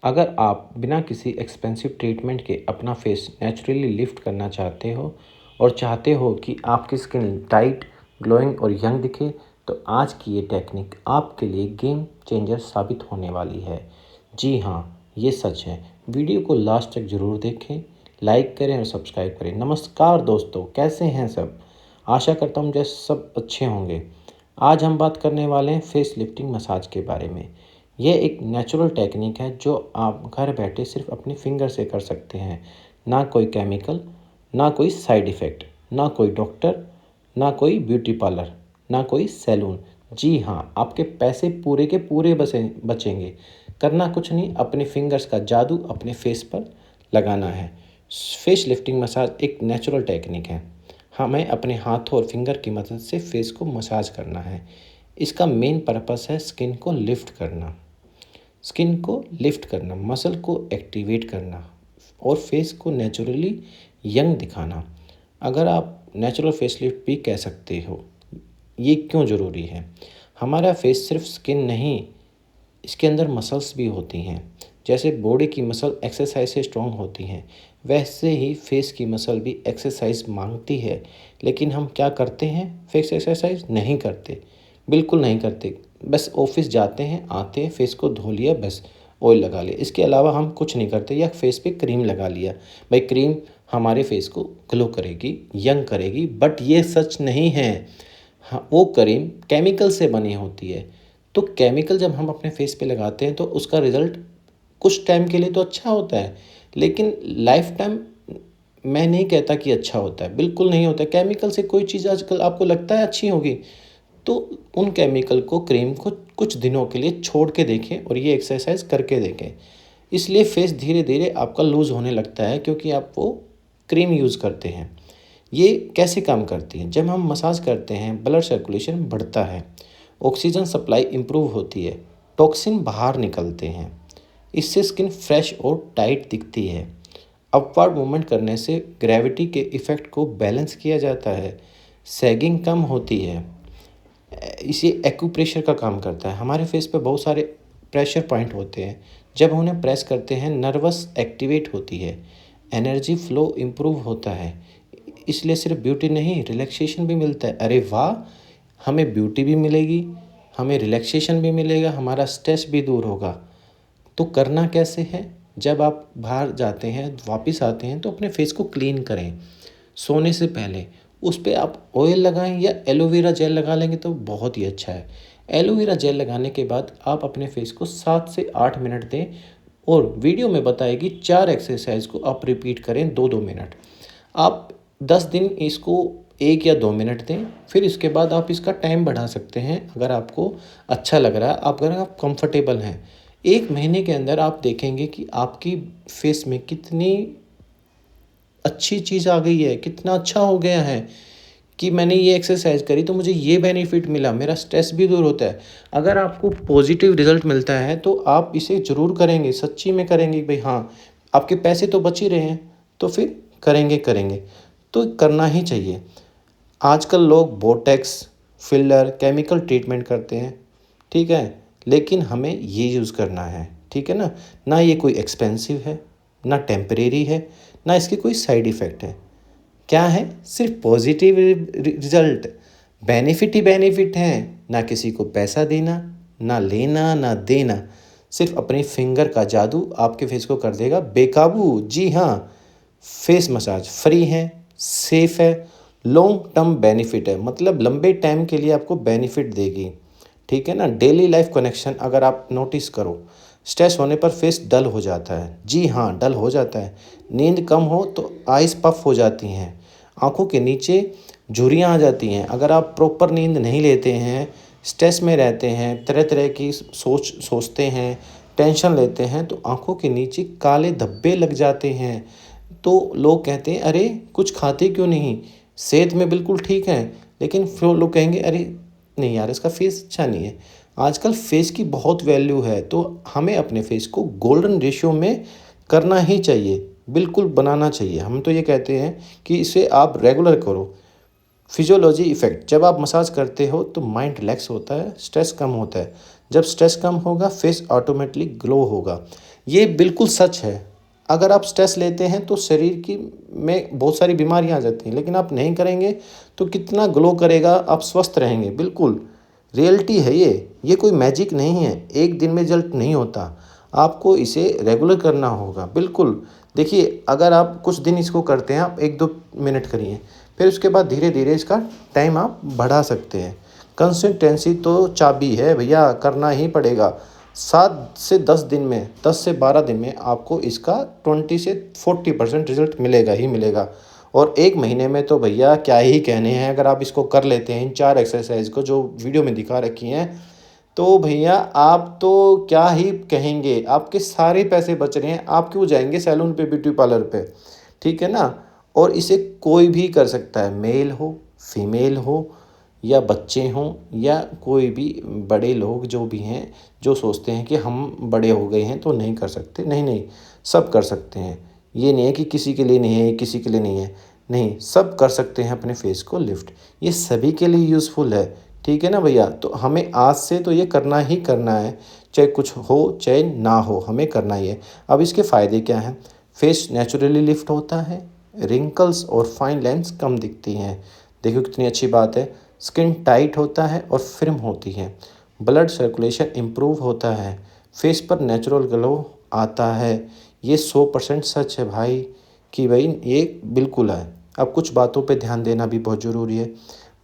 अगर आप बिना किसी एक्सपेंसिव ट्रीटमेंट के अपना फेस नेचुरली लिफ्ट करना चाहते हो और चाहते हो कि आपकी स्किन टाइट, ग्लोइंग और यंग दिखे, तो आज की ये टेक्निक आपके लिए गेम चेंजर साबित होने वाली है। जी हाँ, ये सच है। वीडियो को लास्ट तक ज़रूर देखें, लाइक करें और सब्सक्राइब करें। नमस्कार दोस्तों, कैसे हैं सब? आशा करता हूँ जैसे सब अच्छे होंगे। आज हम बात करने वाले हैं फेस लिफ्टिंग मसाज के बारे में। यह एक नेचुरल टेक्निक है जो आप घर बैठे सिर्फ अपनी फिंगर से कर सकते हैं। ना कोई केमिकल, ना कोई साइड इफ़ेक्ट, ना कोई डॉक्टर, ना कोई ब्यूटी पार्लर, ना कोई सैलून। जी हाँ, आपके पैसे पूरे के पूरे बचेंगे। करना कुछ नहीं, अपने फिंगर्स का जादू अपने फेस पर लगाना है। फेस लिफ्टिंग मसाज एक नेचुरल टेक्निक है। हमें अपने हाथों और फिंगर की मदद से फेस को मसाज करना है। इसका मेन पर्पस है स्किन को लिफ्ट करना, मसल को एक्टिवेट करना और फेस को नेचुरली यंग दिखाना। अगर आप नेचुरल फेस लिफ्ट भी कह सकते हो। ये क्यों ज़रूरी है? हमारा फेस सिर्फ स्किन नहीं, इसके अंदर मसल्स भी होती हैं। जैसे बॉडी की मसल एक्सरसाइज से स्ट्रॉन्ग होती हैं, वैसे ही फेस की मसल भी एक्सरसाइज मांगती है। लेकिन हम क्या करते हैं? फेस एक्सरसाइज नहीं करते, बिल्कुल नहीं करते। बस ऑफिस जाते हैं, आते हैं, फेस को धो लिया, बस ऑयल लगा लिया। इसके अलावा हम कुछ नहीं करते, या फेस पे क्रीम लगा लिया। भाई क्रीम हमारे फेस को ग्लो करेगी, यंग करेगी, बट ये सच नहीं है। हाँ, वो क्रीम केमिकल से बनी होती है। तो केमिकल जब हम अपने फेस पे लगाते हैं तो उसका रिज़ल्ट कुछ टाइम के लिए तो अच्छा होता है, लेकिन लाइफ टाइम मैं नहीं कहता कि अच्छा होता है, बिल्कुल नहीं होता है। केमिकल से कोई चीज़ आजकल आपको लगता है अच्छी होगी, तो उन केमिकल को, क्रीम को कुछ दिनों के लिए छोड़ के देखें और ये एक्सरसाइज करके देखें। इसलिए फेस धीरे धीरे आपका लूज़ होने लगता है, क्योंकि आप वो क्रीम यूज़ करते हैं। ये कैसे काम करती है? जब हम मसाज करते हैं, ब्लड सर्कुलेशन बढ़ता है, ऑक्सीजन सप्लाई इम्प्रूव होती है, टॉक्सिन बाहर निकलते हैं। इससे स्किन फ्रेश और टाइट दिखती है। अपवर्ड मूवमेंट करने से ग्रेविटी के इफ़ेक्ट को बैलेंस किया जाता है, सैगिंग कम होती है। इसे एक्यूप्रेशर का काम करता है। हमारे फेस पे बहुत सारे प्रेशर पॉइंट होते हैं। जब उन्हें प्रेस करते हैं, नर्वस एक्टिवेट होती है, एनर्जी फ्लो इम्प्रूव होता है। इसलिए सिर्फ ब्यूटी नहीं, रिलैक्सेशन भी मिलता है। अरे वाह! हमें ब्यूटी भी मिलेगी, हमें रिलैक्सेशन भी मिलेगा, हमारा स्ट्रेस भी दूर होगा। तो करना कैसे है? जब आप बाहर जाते हैं, वापस आते हैं, तो अपने फेस को क्लीन करें। सोने से पहले उस पे आप ऑयल लगाएं या एलोवेरा जेल लगा लेंगे तो बहुत ही अच्छा है। एलोवेरा जेल लगाने के बाद आप अपने फेस को 7 से 8 मिनट दें, और वीडियो में बताएगी 4 एक्सरसाइज को आप रिपीट करें 2-2 मिनट। आप 10 दिन इसको 1 या 2 मिनट दें, फिर इसके बाद आप इसका टाइम बढ़ा सकते हैं अगर आपको अच्छा लग रहा है, अगर आप कंफर्टेबल हैं। 1 महीने के अंदर आप देखेंगे कि आपकी फेस में कितनी अच्छी चीज़ आ गई है, कितना अच्छा हो गया है कि मैंने ये एक्सरसाइज करी तो मुझे ये बेनिफिट मिला, मेरा स्ट्रेस भी दूर होता है। अगर आपको पॉजिटिव रिजल्ट मिलता है तो आप इसे ज़रूर करेंगे, सच्ची में करेंगे। भाई हाँ, आपके पैसे तो बच ही रहे हैं, तो फिर करेंगे, तो करना ही चाहिए। आजकल लोग बोटेक्स, फिलर, केमिकल ट्रीटमेंट करते हैं, ठीक है, लेकिन हमें ये यूज़ करना है, ठीक है ना? ना ये कोई एक्सपेंसिव है, ना टेम्परेरी है, ना इसके कोई साइड इफ़ेक्ट है। क्या है? सिर्फ पॉजिटिव रिजल्ट, बेनिफिट ही बेनिफिट हैं। ना किसी को पैसा देना, ना लेना, ना देना। सिर्फ अपनी फिंगर का जादू आपके फेस को कर देगा बेकाबू। जी हाँ, फेस मसाज फ्री है, सेफ है, लॉन्ग टर्म बेनिफिट है, मतलब लंबे टाइम के लिए आपको बेनिफिट देगी, ठीक है ना? डेली लाइफ कनेक्शन अगर आप नोटिस करो, स्ट्रेस होने पर फेस डल हो जाता है। जी हाँ, डल हो जाता है। नींद कम हो तो आइज़ पफ हो जाती हैं, आँखों के नीचे झुर्रियाँ आ जाती हैं। अगर आप प्रॉपर नींद नहीं लेते हैं, स्ट्रेस में रहते हैं, तरह तरह की सोचते हैं, टेंशन लेते हैं, तो आँखों के नीचे काले धब्बे लग जाते हैं। तो लोग कहते हैं, अरे कुछ खाते क्यों नहीं, सेहत में बिल्कुल ठीक है। लेकिन फिर लोग कहेंगे, अरे नहीं यार, इसका फेस अच्छा नहीं है। आजकल फेस की बहुत वैल्यू है, तो हमें अपने फेस को गोल्डन रेशियो में करना ही चाहिए, बिल्कुल बनाना चाहिए। हम तो ये कहते हैं कि इसे आप रेगुलर करो। फिजियोलॉजी इफ़ेक्ट, जब आप मसाज करते हो तो माइंड रिलैक्स होता है, स्ट्रेस कम होता है। जब स्ट्रेस कम होगा, फेस ऑटोमेटिकली ग्लो होगा। ये बिल्कुल सच है। अगर आप स्ट्रेस लेते हैं तो शरीर की में बहुत सारी बीमारियाँ आ जाती हैं, लेकिन आप नहीं करेंगे तो कितना ग्लो करेगा, आप स्वस्थ रहेंगे। बिल्कुल, रियलिटी है ये कोई मैजिक नहीं है, एक दिन में रिज़ल्ट नहीं होता। आपको इसे रेगुलर करना होगा, बिल्कुल। देखिए, अगर आप कुछ दिन इसको करते हैं, आप 1-2 मिनट करिए, फिर उसके बाद धीरे-धीरे इसका टाइम आप बढ़ा सकते हैं। कंसिस्टेंसी तो चाबी है भैया, करना ही पड़ेगा। 7 से 10 दिन में, 10 से 12 दिन में आपको इसका 20 से 40% रिज़ल्ट मिलेगा ही मिलेगा। और 1 महीने में तो भैया क्या ही कहने हैं, अगर आप इसको कर लेते हैं इन 4 एक्सरसाइज़ को जो वीडियो में दिखा रखी हैं, तो भैया आप तो क्या ही कहेंगे, आपके सारे पैसे बच रहे हैं, आप क्यों जाएँगे सैलून पे, ब्यूटी पार्लर पे, ठीक है ना? और इसे कोई भी कर सकता है, मेल हो, फीमेल हो या बच्चे हों या कोई भी बड़े लोग जो भी हैं, जो सोचते हैं कि हम बड़े हो गए हैं तो नहीं कर सकते, नहीं, नहीं, सब कर सकते हैं। ये नहीं है कि किसी के लिए नहीं है, किसी के लिए नहीं है, नहीं, सब कर सकते हैं अपने फेस को लिफ्ट। ये सभी के लिए यूज़फुल है, ठीक है ना भैया? तो हमें आज से तो ये करना ही करना है, चाहे कुछ हो, चाहे ना हो, हमें करना ही है। अब इसके फ़ायदे क्या हैं? फेस नेचुरली लिफ्ट होता है, रिंकल्स और फाइन लाइन्स कम दिखती हैं। देखो कितनी अच्छी बात है। स्किन टाइट होता है और फिल्म होती है। ब्लड सर्कुलेशन इम्प्रूव होता है। फेस पर नेचुरल ग्लो आता है। ये 100% सच है भाई, कि भाई ये बिल्कुल है। अब कुछ बातों पे ध्यान देना भी बहुत ज़रूरी है।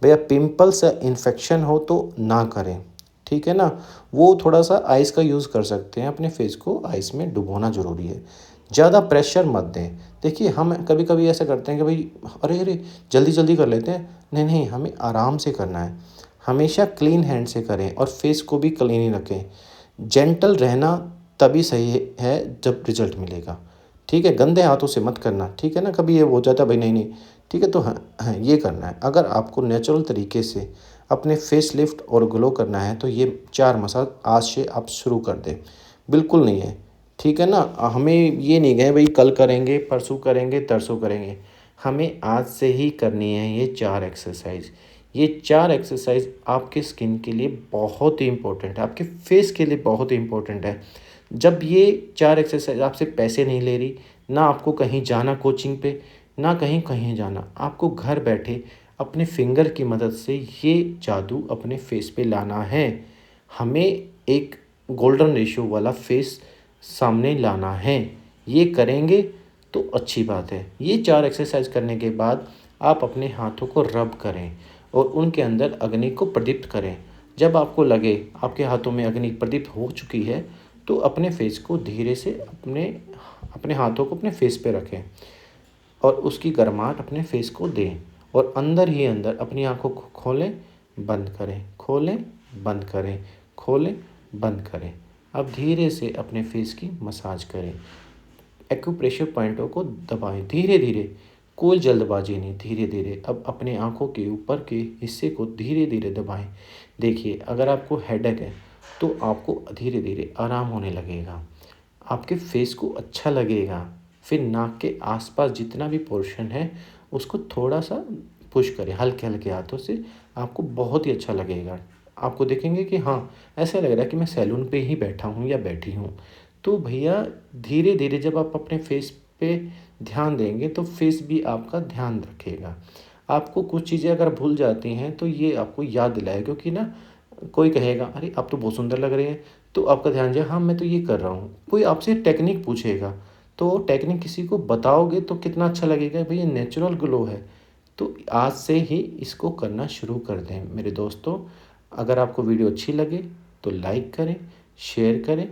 भैया पिंपल्स या इन्फेक्शन हो तो ना करें, ठीक है ना? वो थोड़ा-सा आइस का यूज़ कर सकते हैं, अपने फेस को आइस में डुबोना ज़रूरी है। ज़्यादा प्रेशर मत दें। देखिए, हम कभी-कभी ऐसा करते हैं कि भई अरे, अरे! जल्दी-जल्दी कर लेते हैं। नहीं, नहीं, हमें आराम से करना है। हमेशा क्लीन हैंड से करें और फेस को भी क्लीन ही रखें। जेंटल रहना तभी सही है जब रिज़ल्ट मिलेगा। ठीक है? गंदे हाथों से मत करना, ठीक है ना? कभी ये हो जाता है भई नहीं, नहीं, ठीक है? तो हाँ, हाँ, ये करना है। अगर आपको नेचुरल तरीके से अपने फेस लिफ्ट और ग्लो करना है तो ये 4 मसाज आज से आप शुरू कर दें। बिल्कुल नहीं है, ठीक है ना? हमें ये नहीं है भई कल करेंगे, परसों करेंगे, तरसों करेंगे। हमें आज से ही करनी है ये 4 एक्सरसाइज़। ये 4 एक्सरसाइज़ आपके स्किन के लिए बहुत ही इम्पोर्टेंट है, आपके फेस के लिए बहुत ही इम्पोर्टेंट है। जब ये 4 एक्सरसाइज़ आपसे पैसे नहीं ले रही, ना आपको कहीं जाना कोचिंग पे, ना कहीं कहीं जाना, आपको घर बैठे अपने फिंगर की मदद से ये जादू अपने फेस पे लाना है। हमें एक गोल्डन रेशियो वाला फेस सामने लाना है। ये करेंगे तो अच्छी बात है। ये 4 एक्सरसाइज़ करने के बाद आप अपने हाथों को रब करें और उनके अंदर अग्नि को प्रदीप्त करें। जब आपको लगे आपके हाथों में अग्नि प्रदीप्त हो चुकी है, तो अपने फेस को धीरे से अपने अपने हाथों को अपने फेस पे रखें और उसकी गर्माहट अपने फेस को दें और अंदर ही अंदर अपनी आँखों को खोलें, बंद करें, खोलें, बंद करें, खोलें, बंद करें। अब धीरे से अपने फेस की मसाज करें। एक्यूप्रेशर पॉइंटों को दबाएं धीरे-धीरे, कोई जल्दबाजी नहीं, धीरे-धीरे। अब अपने आँखों के ऊपर के हिस्से को धीरे-धीरे दबाएं। देखिए, अगर आपको हेडेक है, तो आपको धीरे-धीरे आराम होने लगेगा। आपके फेस को अच्छा लगेगा। फिर नाक के आसपास जितना भी पोर्शन है, उसको थोड़ा-सा पुश करें हल्के-हल्के हाथों से, आपको बहुत ही अच्छा लगेगा। आपको देखेंगे कि हाँ, ऐसा लग रहा है कि मैं सैलून पे ही बैठा हूँ या बैठी हूँ। तो भैया धीरे-धीरे जब आप अपने फेस पे ध्यान देंगे, तो फेस भी आपका ध्यान रखेगा। आपको कुछ चीज़ें अगर भूल जाती हैं, तो ये आपको याद दिलाएगा, क्योंकि ना कोई कहेगा, "अरे! आप तो बहुत सुंदर लग रहे हैं।" तो आपका ध्यान जाए, "हाँ, मैं तो ये कर रहा हूँ।" कोई आपसे टेक्निक पूछेगा, तो टेक्निक किसी को बताओगे तो कितना अच्छा लगेगा, भई ये नेचुरल ग्लो है। तो आज से ही इसको करना शुरू कर दें मेरे दोस्तों। अगर आपको वीडियो अच्छी लगे तो लाइक करें, शेयर करें।